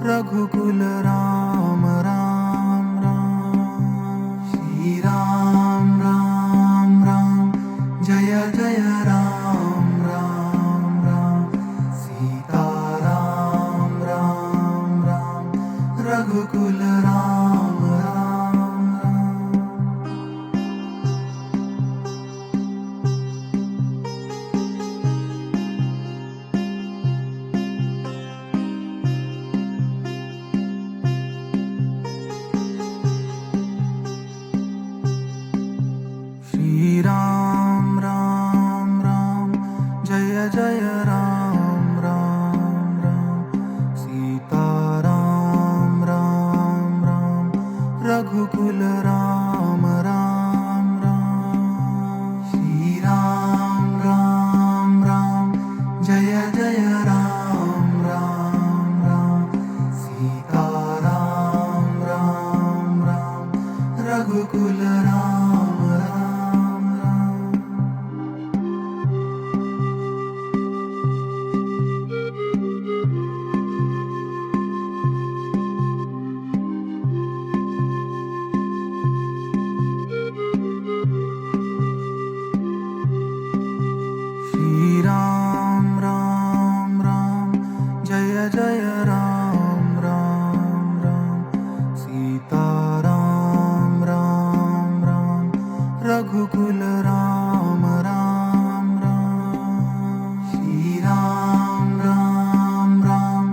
Raghukul Ram Ram Ram. Shri Ram Ram Ram Jai Jai Ram Ram Ram. Sita Ram Ram Ram Raghukul Ram Ram Ram. Shri Ram Ram Ram Jai Jai Ram Ram Ram. Sita Ram Ram Ram Raghukul Ram Ram Ram. Shri Ram Ram Ram Jai Jai Ram Ram Ram. Sita Ram Ram Ram Raghukul Ram Ram Ram. Shri Ram Ram Ram Jai Jai Ram Ram Ram. Sita Ram Ram Ram Raghukul Ram Ram Ram. Shri Ram Ram Ram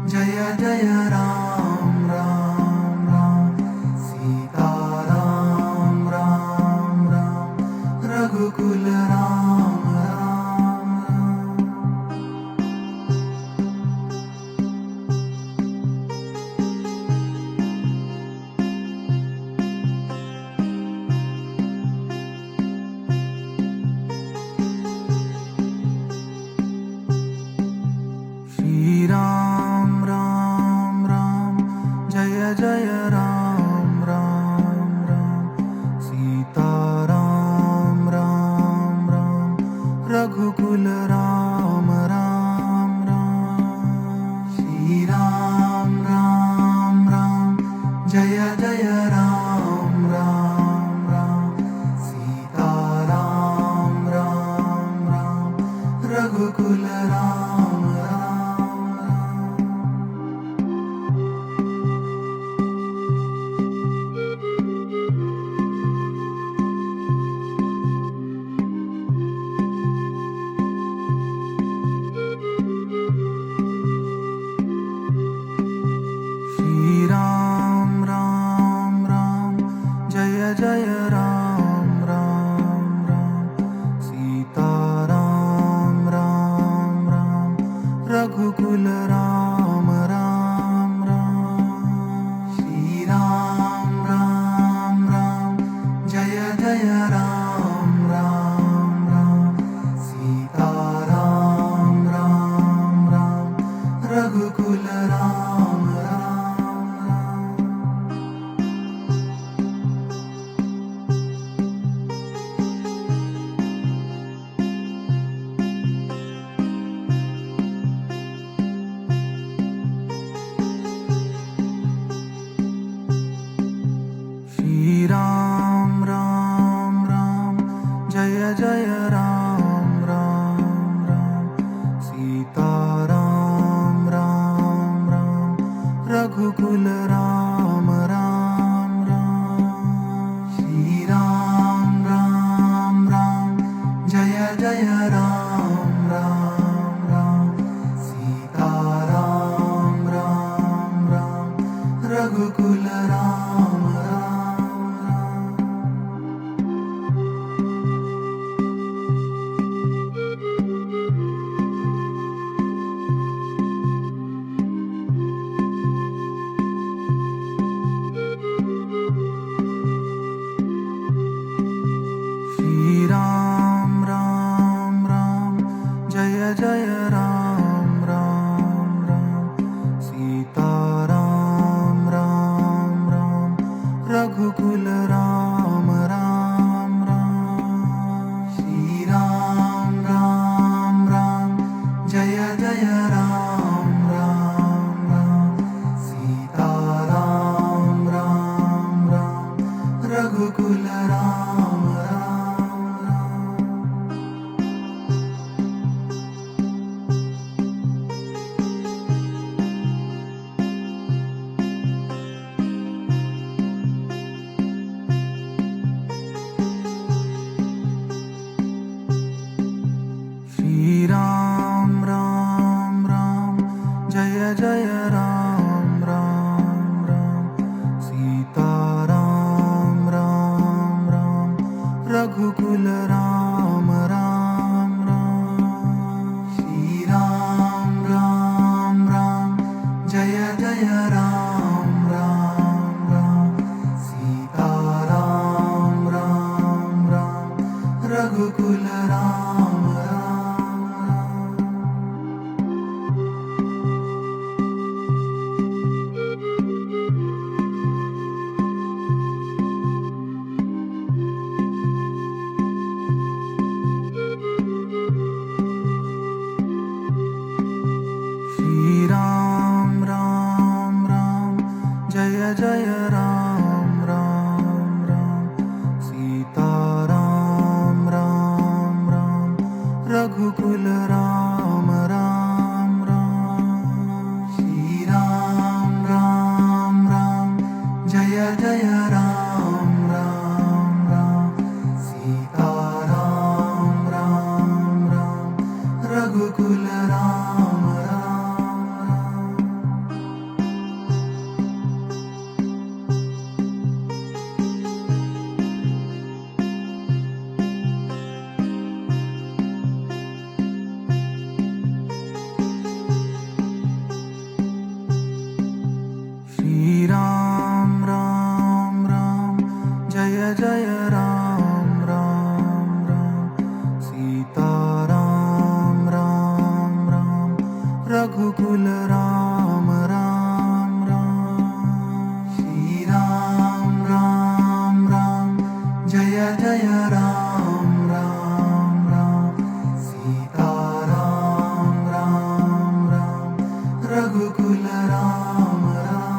Jai Jai Ram Ram Ram. Sita Ram Ram Ram Raghukul Ram Ram Ram. Shri Ram Ram Ram Jai Jai Ram Ram Ram. Sita Ram Ram Ram Raghukul Ram Ram Ram. Shri Ram Ram Ram Jai Jai Ram Ram Ram. Sita Ram Ram Ram Raghukul Ram Ram Ram. Shri Ram Ram Ram Jai Jai Ram Ram Ram. Sita Ram Ram Ram Raghukul Ram Ram Ram. Shri Ram Ram Ram Jai Jai Ram Ram Ram. Sita Ram Ram Ram Raghukul Ram Ram Ram. Shri Ram Ram Ram Jai Jai Ram Ram Ram. Sita Ram Ram Ram Raghukul Ram Ram Ram. Shri Ram Ram Ram Jai Jai Ram Ram Ram. Sita Ram Ram Ram Raghukul Ram Ram Ram. Ram Ram Ram Sita Ram Ram Ram Raghukul Ram Ram Shri Ram Ram Ram Jai Jai Ram Ram Ram Sita Ram Ram Ram Raghukul Ram Ram Ram Shri Ram Ram Ram Jai Jai Ram Ram Ram Sita Ram Ram Ram Raghukul Ram Ram Shri Ram Ram Ram Jai Jai Ram Ram Ram Sita Ram Ram Ram Raghukul Ram Ram Ram Shri Ram Ram Ram Jai Jai Ram Ram Ram Sita Ram Ram Ram Raghukul Ram Ram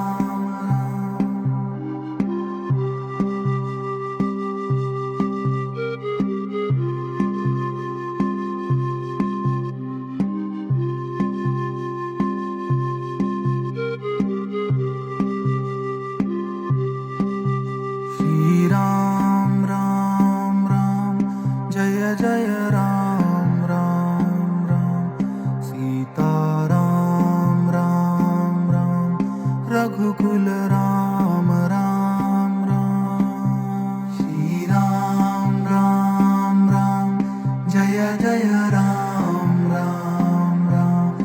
Shri Ram Ram Ram Jai Jai Ram Ram Ram Sita Ram Ram Ram Raghukul Ram Ram Ram Shri Ram Ram Ram Jai Jai Ram Ram Ram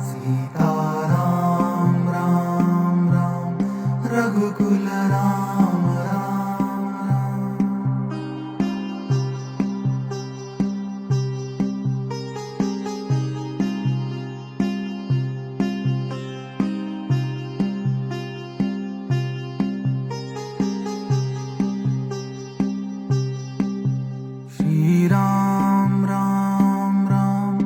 Sita Ram Ram Ram Raghukul Ram Ram Shri Ram Ram Ram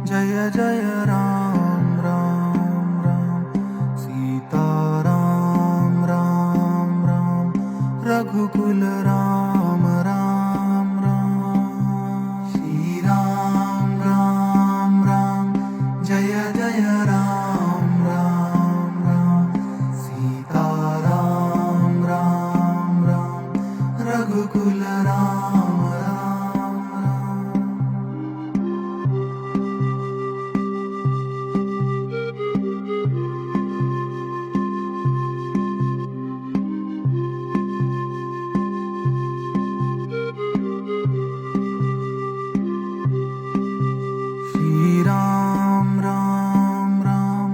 Jai Jai Ram Ram Ram Sita Ram Ram Ram Raghukul Ram Ram Ram Shri Ram Ram Ram Jai Jai Ram Ram Ram Sita Ram Ram Ram Raghukul Ram Ram Shri Ram Ram Ram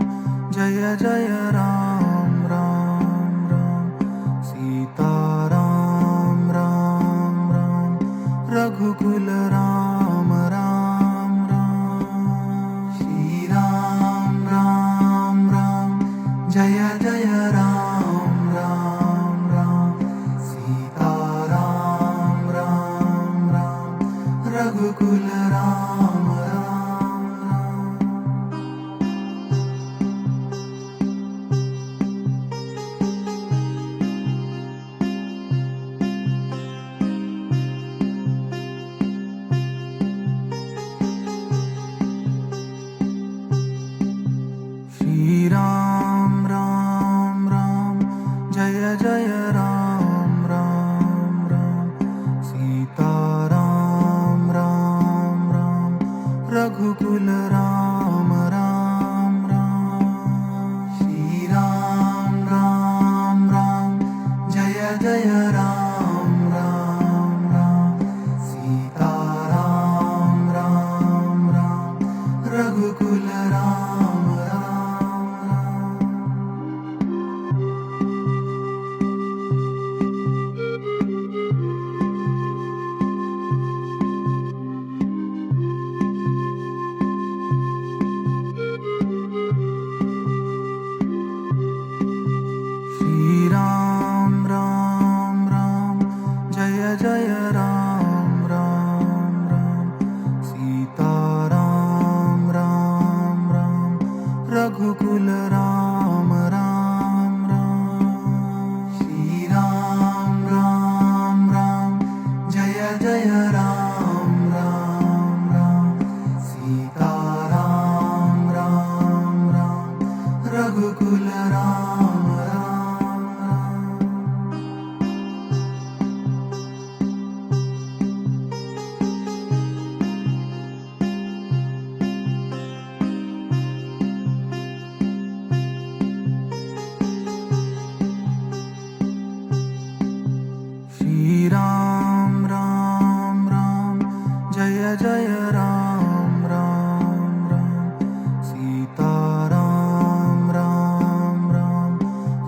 Jai Jai Ram Ram Ram Sita Ram Ram Ram Raghukul Ram Ram Ram Shri Ram Ram Ram Jai Jai Ram Ram Ram Sita Ram Ram Ram Raghukul Ram Ram Shri Ram Ram Ram Jai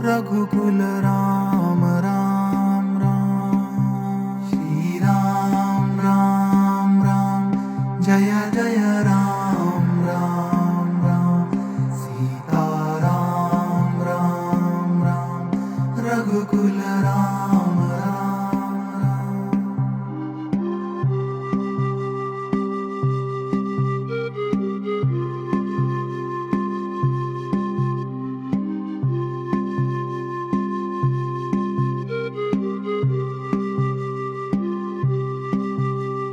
Raghukul Ram Ram Ram. Shri Ram Ram Ram Jai Jai Ram Ram Ram. Sita Ram Ram Ram Raghukul Ram Ram Ram.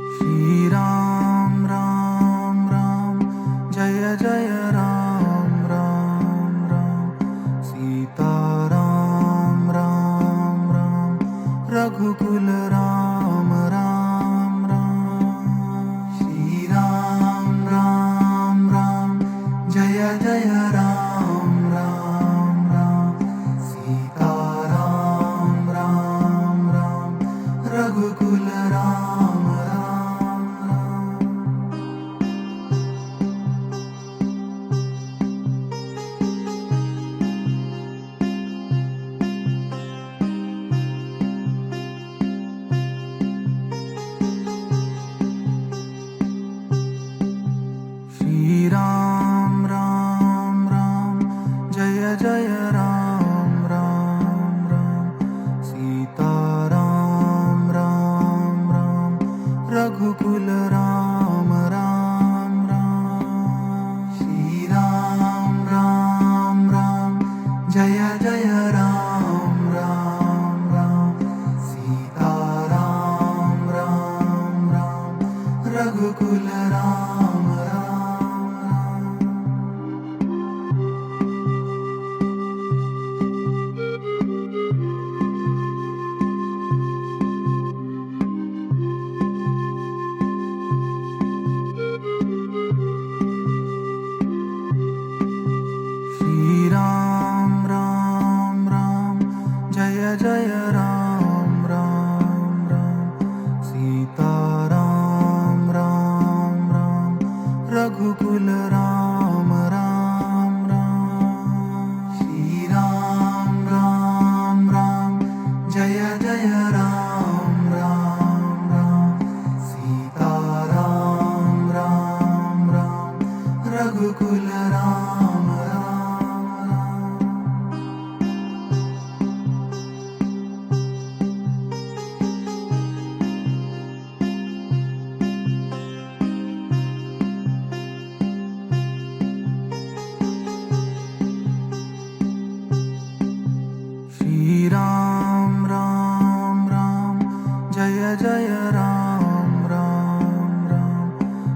Shri Ram Ram Ram Jai Jai Ram Ram Ram. Sita Ram Ram Ram Raghukul Ram Ram Ram. Shri Ram Ram Ram Jai Jai Ram Ram Ram. Sita Ram Ram Ram Raghukul Ram Ram Ram. Shri Ram Ram Ram Jai Jai Ram Ram Ram. Sita Ram Ram Ram Raghukul Ram Ram Ram. Shri Ram Ram Ram Jai Jai Ram Ram Ram. Sita Ram Ram Ram Raghukul Ram Ram Ram. Shri Ram Ram Ram Jai Jai Ram Ram Ram. Sita Ram Ram Ram Raghukul Ram Ram Ram. Shri Ram Ram Ram Jai Jai Ram Ram Ram. Sita Ram Ram Ram Raghukul Ram Ram Ram. Shri Ram Ram Ram Jai Jai Ram Ram Ram.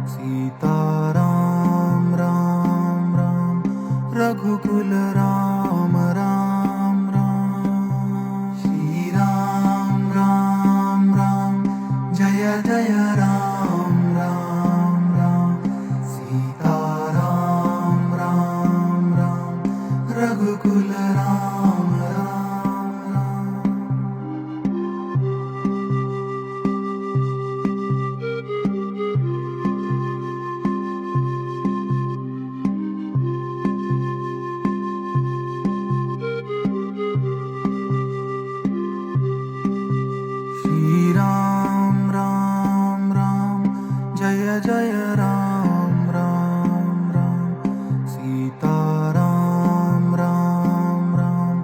Sita Ram Ram Ram Raghukul Ram Ram Ram. Shri Ram Ram Ram Jai Jai Ram Ram Ram. Sita Ram Ram Ram Raghukul Ram Ram Ram. Shri Ram Ram Ram Jai Jai Ram Ram Ram. Sita Ram Ram Ram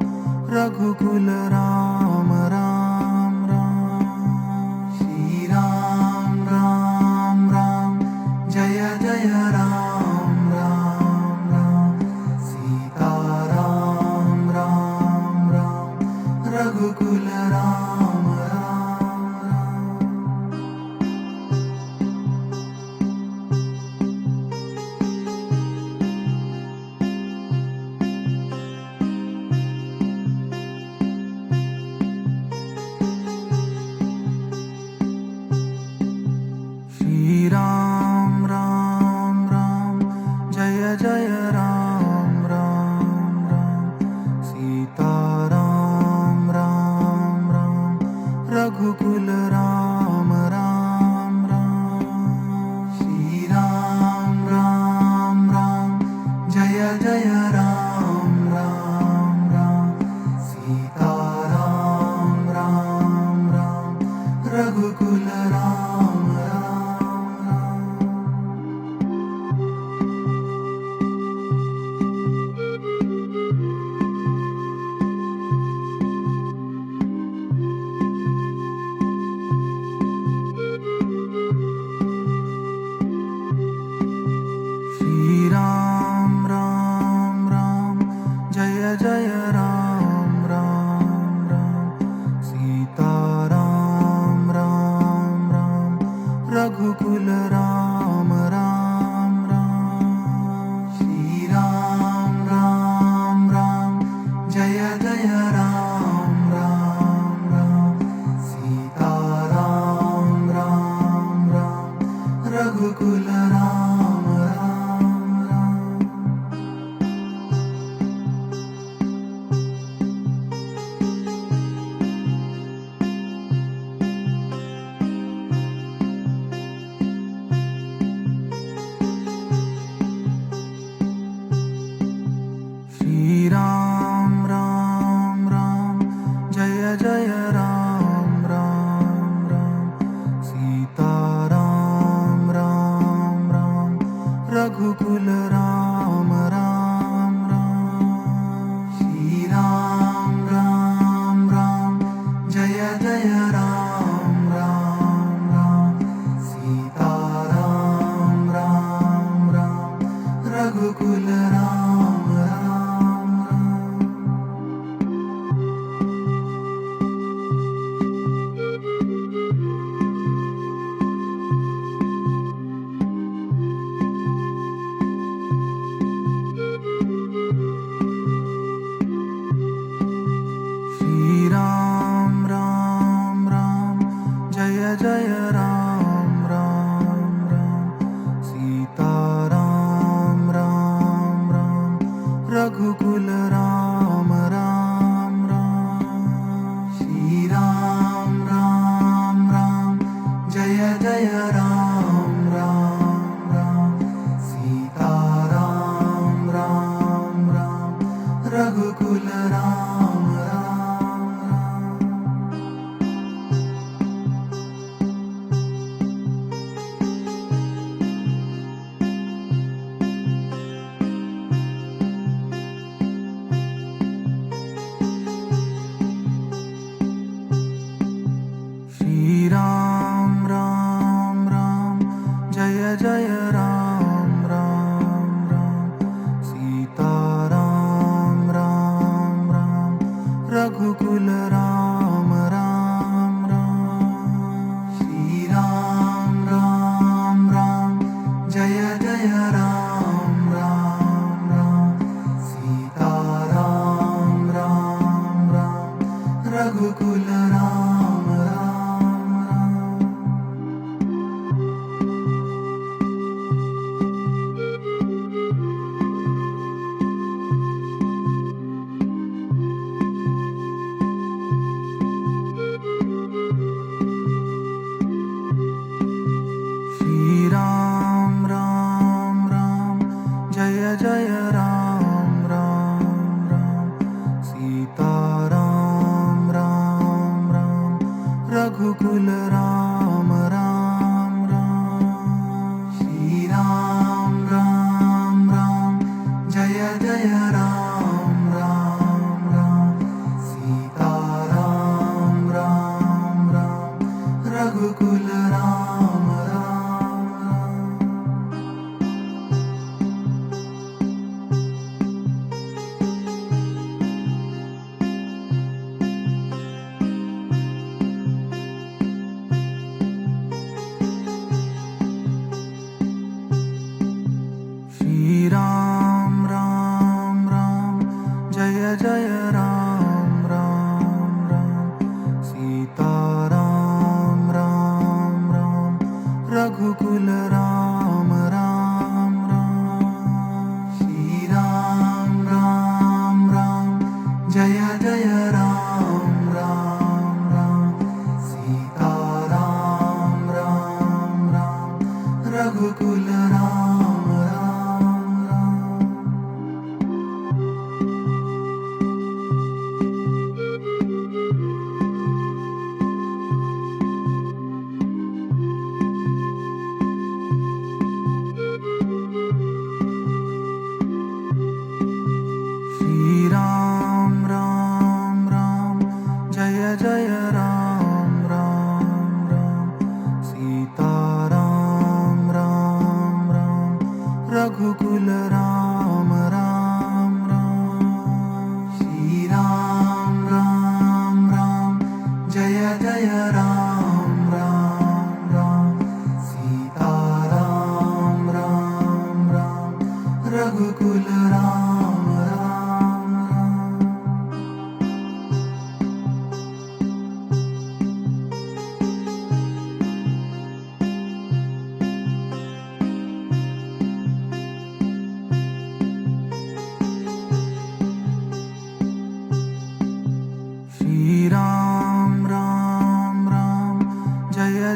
Raghukul Ram Ram Ram. Shri Ram Ram Ram Jai Jai Ram Ram Ram. Sita Ram Ram Ram Raghukul Ram Ram Ram. Shri Ram Ram Ram Jai Jai Ram Ram Ram. Sita Ram Ram Ram Ram Ram Sita Ram Ram Ram Raghukul Ram Ram Ram Shri Ram Ram Ram Jai Jai Ram Ram Ram Sita Ram Ram Ram Raghukul Ram Ram Ram Shri Ram Ram Ram Jai Jai Ram Ram Ram Sita Ram Ram Ram Raghukul Ram Ram Shri Ram Ram Ram Jai Jai Ram Ram Ram Sita Ram Ram Ram Raghukul Ram Ram Ram Shri Ram Ram Ram Jai Jai Ram Ram Ram Sita Ram Ram Ram Raghukul Ram Ram Ram Shri Ram Ram Ram Jai Jai Ram Ram Ram Sita Ram Ram Ram Raghukul Ram Ram Ram Shri Ram Ram Ram Jai Jai Ram Ram Ram Sita Ram Ram Ram Raghukul Ram Ram Ram Shri Ram Ram Ram Jai Jai Ram Ram Ram Sita Ram Ram Ram Raghukul Ram Ram Ram Shri Ram Ram Ram Jai Jai Ram Ram Ram Sita Ram Ram Ram Raghukul Ram Ram Ram Shri Ram Ram Ram Jai Jai Ram Ram Ram Sita Ram Ram Ram Raghukul Ram Ram Ram Shri Ram Ram Ram Jai Jai Ram Ram Ram Sita Ram Ram Ram Raghukul Ram Ram Ram Shri Ram Ram Ram Jai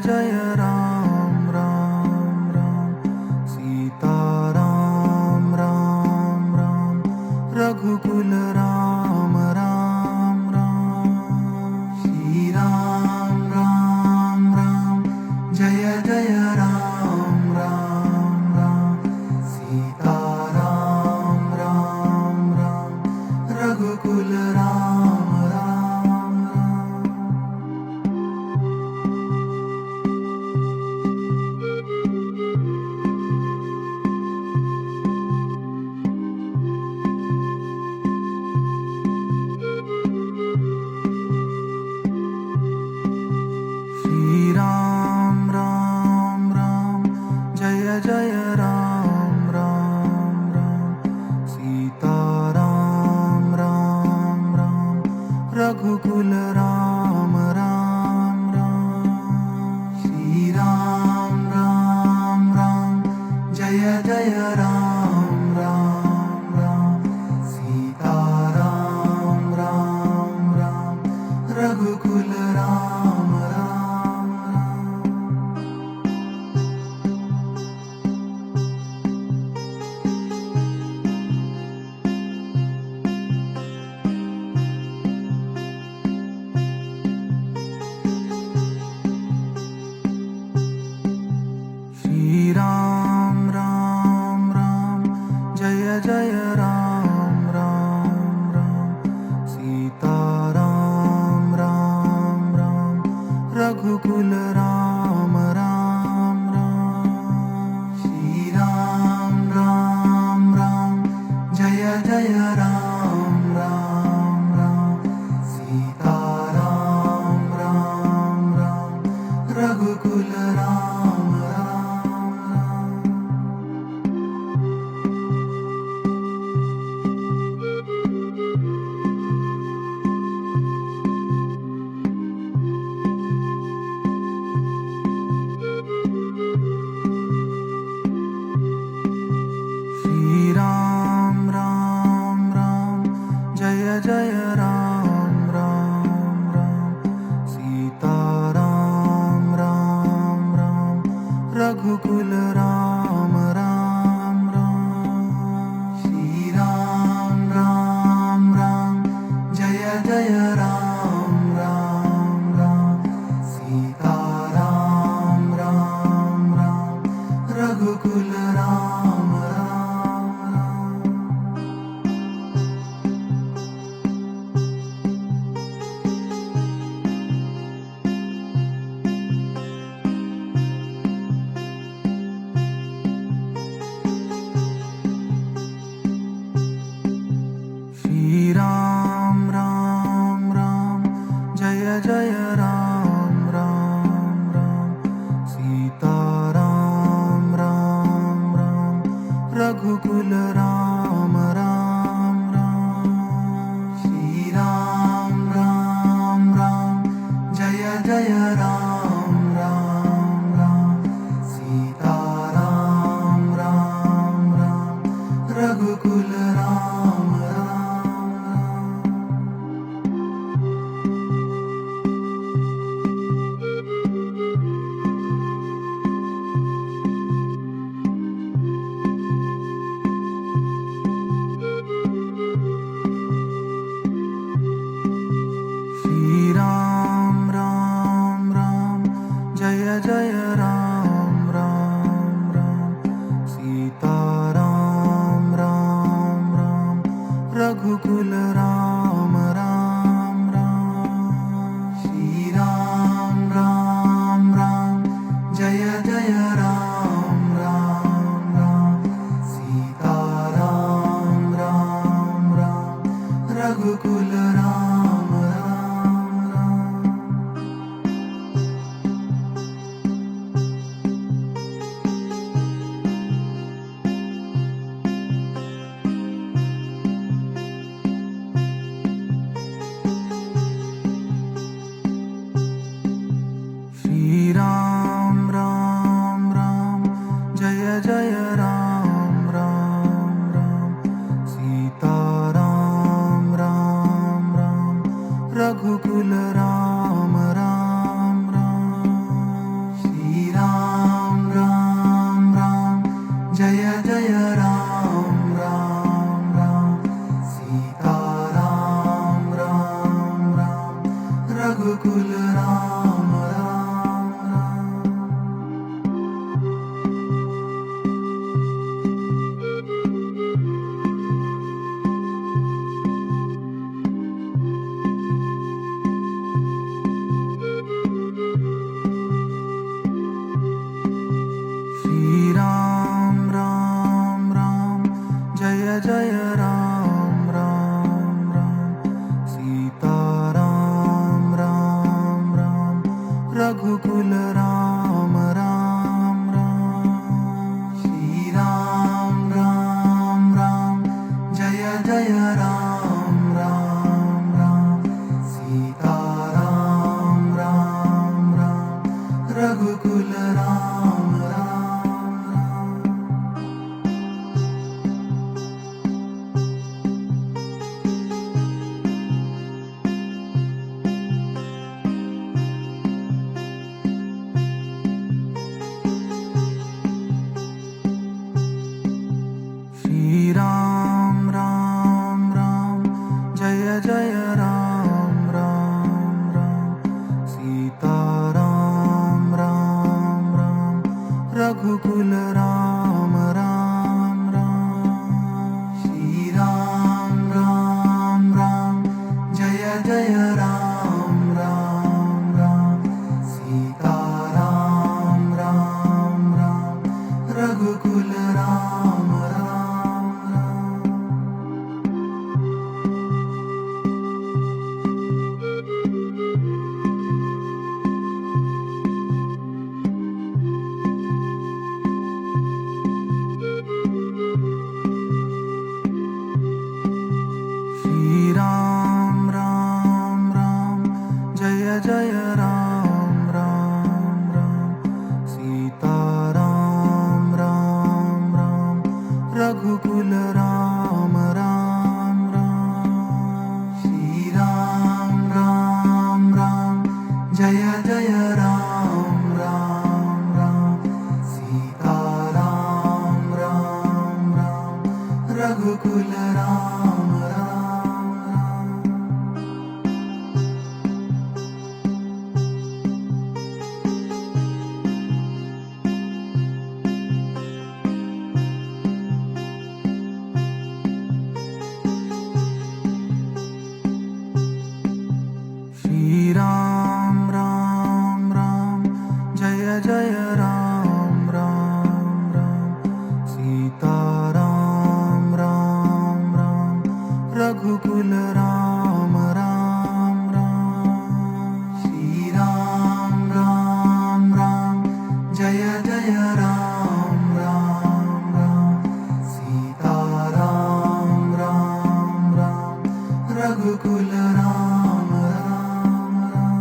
Jai Ram Ram Ram Sita Ram Ram Ram Raghukul Ram Ram Ram Shri Ram Ram Ram Jai Jai Ram Ram Ram Sita Ram Ram Ram Raghukul Ram Ram Ram Shri Ram Ram Ram Jai Jai Ram Ram Ram Sita Ram Ram Ram Raghukul Ram Ram Ram Shri Ram Ram Ram Jai Jai Ram Ram Ram Sita Ram Ram Ram Raghukul Ram Ram Ram Shri Ram Ram Ram Jai Jai Ram Ram Ram Sita Ram Ram Ram Raghukul Ram Ram Ram Shri Ram Ram Ram Jai Jai Ram Ram Ram Sita Ram Ram Ram Raghukul Ram Ram Ram Shri Ram Ram Ram Jai Jai Ram Ram Ram Sita Ram Ram Ram Raghukul Ram Ram Ram Shri Ram Ram Ram Jai Jai Ram Ram Ram Sita Ram Ram Ram Raghukul Ram Ram Ram Shri Ram Ram Ram Jai Jai Ram Ram Ram Sita Ram Ram Ram Raghukul Ram Ram Ram Shri Ram Ram Ram Jai Jai Ram Ram Ram Sita Ram Ram Ram Raghukul Ram Ram Ram Shri Ram Ram Ram Jai Jai Ram Ram Ram Sita Ram Ram Ram Raghukul Ram Ram Ram Shri Ram Ram Ram Jai Jai Ram Ram Ram Sita Ram Ram Ram Raghukul Ram Ram Ram Shri Ram Ram Ram Jai Jai Ram Ram Ram Sita Ram Ram Ram Raghukul Ram Ram Ram Raghukul Ram Ram Ram. Shri Ram Ram Ram Jai Jai Ram Ram Ram. Sita Ram Ram Ram Raghukul Ram Ram Ram. Shri Ram Ram Ram Jai Jai Ram Ram Ram. Sita Ram Ram Ram Raghukul Ram Ram Ram. Shri Ram Ram Ram Jai Jai Ram Ram Ram. Sita Ram Ram Ram Raghukul Ram Ram Ram. Shri Ram Ram Ram Jai Jai Ram Ram Ram. Sita Ram Ram Ram Raghukul Ram Ram Ram. Shri Ram Ram Ram Jai Jai Ram Ram Ram. Sita Ram Ram Ram Raghukul Ram Ram Ram. Shri Ram Ram Ram Jai Jai Ram Ram Ram. Sita Ram Ram Ram Raghukul Ram Ram Ram. Shri Ram Ram Ram Jai Jai Ram Ram Ram. Sita Ram Ram Ram Raghukul Ram Ram Ram.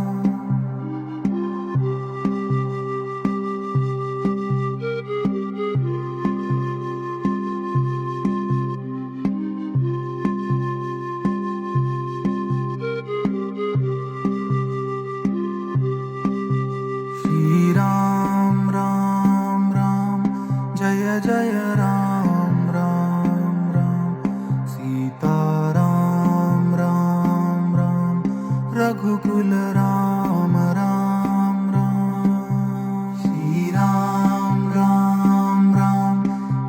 Shri Ram Ram Ram Jai Jai Ram Ram Ram. Sita Ram Ram Ram Raghukul Ram Ram Ram. Shri Ram Ram Ram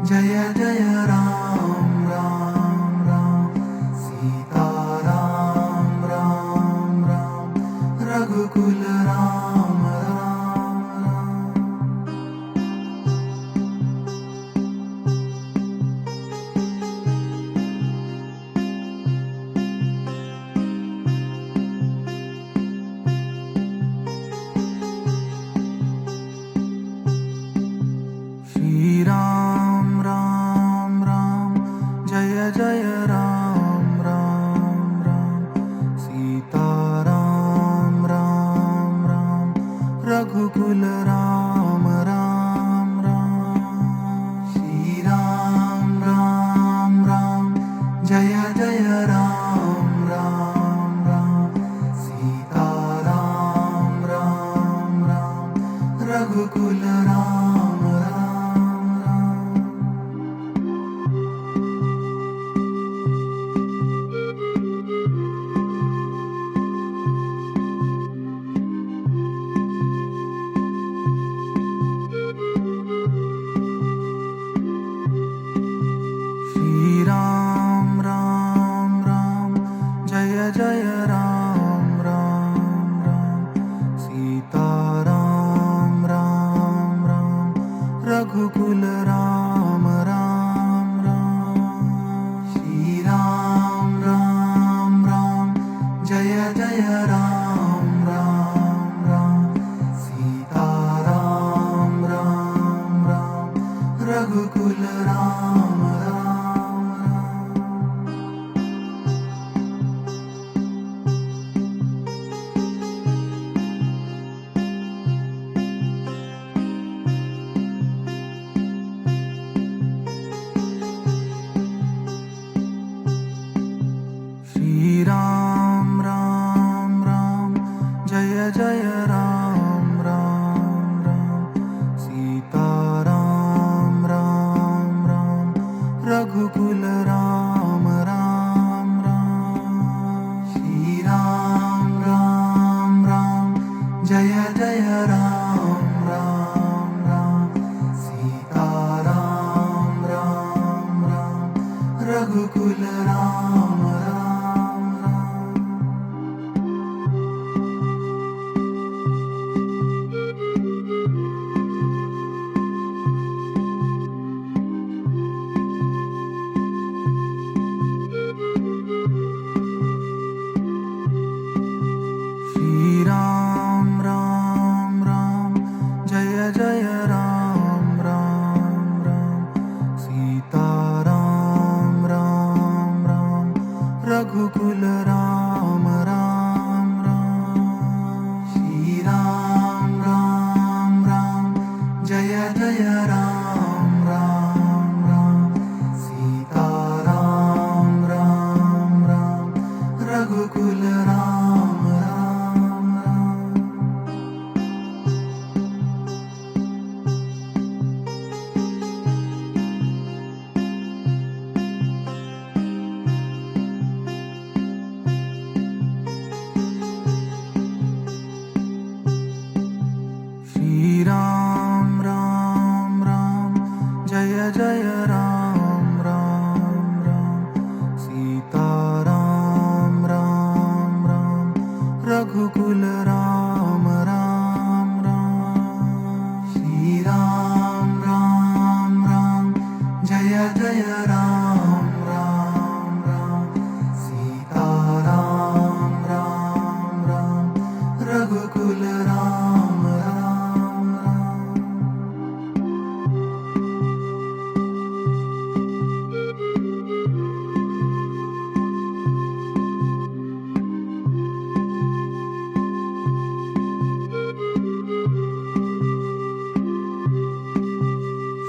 Jai Jai Ram Ram Ram. Sita Ram Ram Ram Raghukul Ram Ram Ram. Shri Ram Ram Ram Jai Jai Ram Ram Ram. Sita Ram Ram Ram Raghukul Ram Ram Ram. Shri Ram Ram Ram Jai Jai Ram Ram Ram. Sita Ram Ram Ram Raghukul Ram Ram Ram. Shri Ram Ram Ram Jai Jai Ram Ram Ram. Sita Ram Ram Ram Raghukul Ram Ram Ram. Shri Ram Ram Ram Jai Jai Ram Ram Ram. Jai Jai Ram Ram Ram Sita Ram Ram Ram Raghukul Ram Ram Ram Shri Ram Ram Ram Jai Jai Ram Ram Ram Sita Ram Ram Ram Raghukul Ram Ram Ram Shri Ram Ram Ram Jai Jai Ram Ram Ram Sita Ram Ram Ram Raghukul Ram Ram Ram Shri Ram Ram Ram Jai Jai Ram Ram Ram Sita Ram Ram Ram Raghukul Ram Ram Ram Shri Ram Ram Ram Jai Jai Ram Ram Ram Sita Ram Ram Ram Raghukul Ram Ram Ram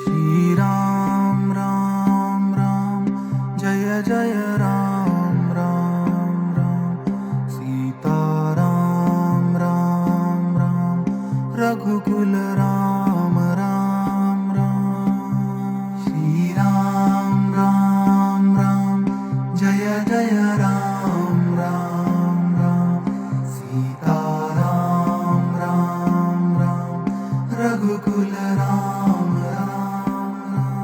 Shri Ram Ram Ram Jai Jai Ram Ram Ram Sita Ram Ram Ram Raghukul Ram Ram Ram Shri Ram Ram Ram Jai Jai Ram Ram Ram Sita Ram Ram Ram Raghukul Ram Ram Ram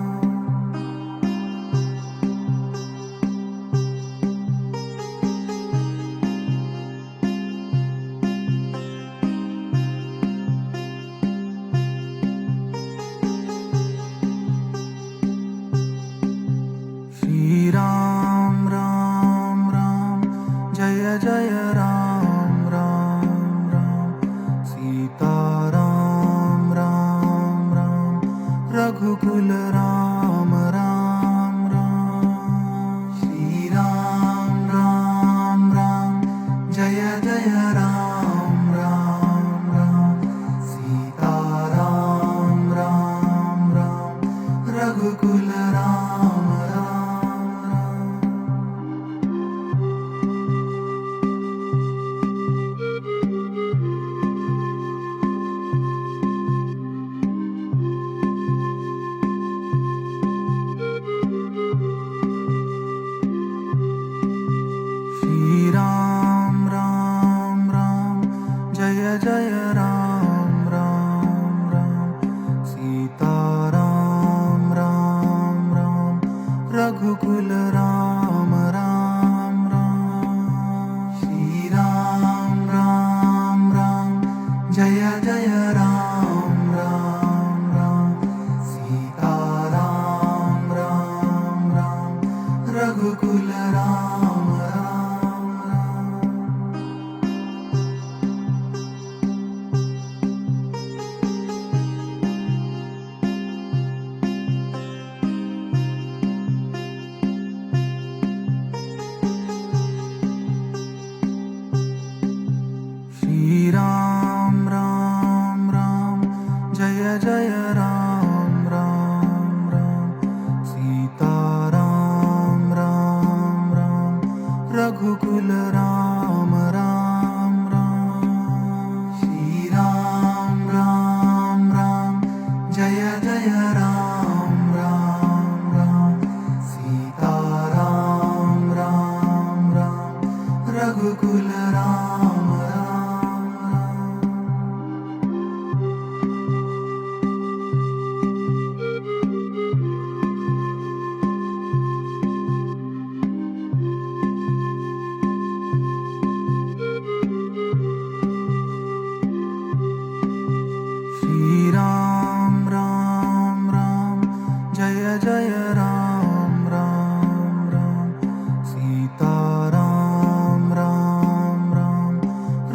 Shri Ram Ram Ram Jai Jai Ram Ram Ram Sita Ram Ram Ram Raghukul Ram Ram Ram Shri Ram Ram Ram Jai Jai Ram Ram Ram Sita Ram Ram Ram Raghukul Ram Ram Ram Shri Ram Ram Ram Jai Jai Ram Ram Ram Sita Ram Ram Ram Raghukul Ram Ram Ram Shri Ram Ram Ram Jai Jai Ram Ram Ram Sita Ram Ram Ram Raghukul Ram Ram Ram Shri Ram Ram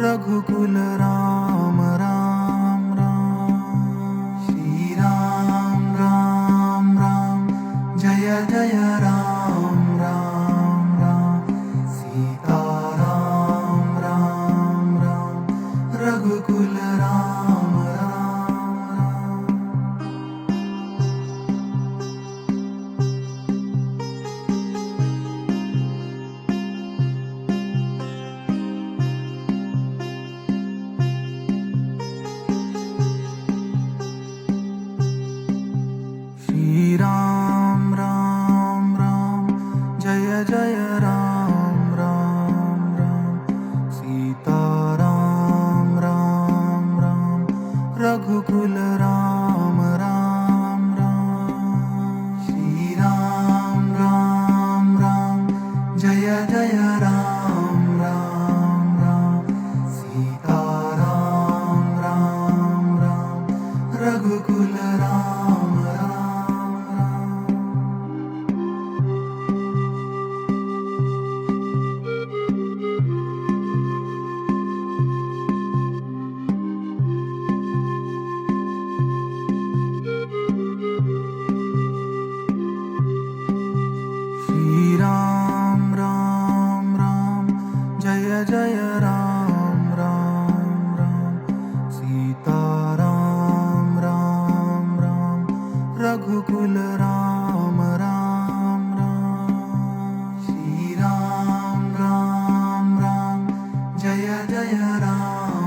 Raghukul Ram Ram Ram. Shri Ram Ram Ram Jai Jai Ram Ram Ram. Sita Ram Ram Ram Raghukul Ram Ram Ram. Shri Ram Ram Ram Jai Jai Ram Ram Ram. Sita Ram Ram Ram Raghukul Ram Ram Ram. Shri Ram Ram Ram Jai Jai Ram Ram Ram. Sita Ram Ram Ram Raghukul Ram Ram Ram. Shri Ram Ram Ram Jai Jai Ram Ram Ram. Sita Ram Ram Ram Raghukul Ram Ram Ram. Shri Ram Ram Ram Jai Jai Ram